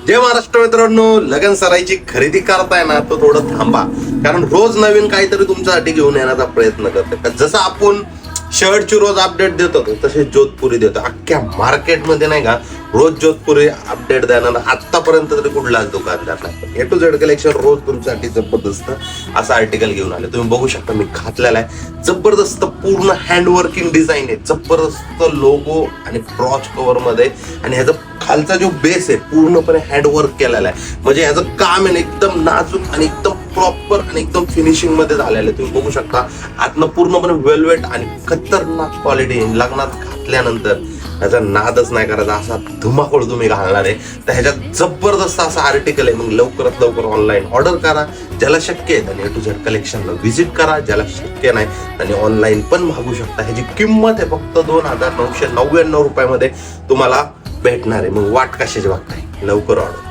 जय महाराष्ट्र मित्रांनो, लगन सराईची खरेदी करताय ना तो थोडं थांबा, कारण रोज नवीन काहीतरी तुमच्यासाठी घेऊन येण्याचा प्रयत्न करते. जसं आपण शर्टची रोज अपडेट देतो तसे जोधपुरी देतो. अख्ख्या मार्केटमध्ये नाही का रोज जोधपुरी अपडेट देणार आतापर्यंत तरी कुठलाच दुकानदार नाही. A to Z कलेक्शन रोज तुमच्यासाठी जबरदस्त असं आर्टिकल घेऊन आले. तुम्ही बघू शकता मी घातलेला आहे. जबरदस्त पूर्ण हँडवर्किंग डिझाईन आहे, जबरदस्त लोगो आणि ब्रॉच कव्हर मध्ये, आणि ह्याचा खालचा जो बेस आहे पूर्णपणे हँडवर्क केलेला आहे. म्हणजे ह्याचं काम आहे एकदम नाजूक आणि एकदम प्रॉपर आणि एकदम फिनिशिंग मध्ये झालेलं आहे. तुम्ही बघू शकता आतनं पूर्णपणे वेल्वेट आणि खतरनाक क्वालिटी. लग्नात घातल्यानंतर ह्याचा नादच नाही करायचा, असा धुमाकूळ तुम्ही घालणार आहे. तर ह्याच्यात जबरदस्त असा आर्टिकल आहे. मग लवकरात लवकर ऑनलाईन ऑर्डर करा. ज्याला शक्य आहे त्यांनी A to Z कलेक्शनला व्हिजिट करा. ज्याला शक्य नाही त्यांनी ऑनलाईन पण मागू शकता. ह्याची किंमत आहे फक्त 2999 रुपयामध्ये तुम्हाला भेटणार आहे. मग वाट कशाची बघताय, लवकर ऑर्डर.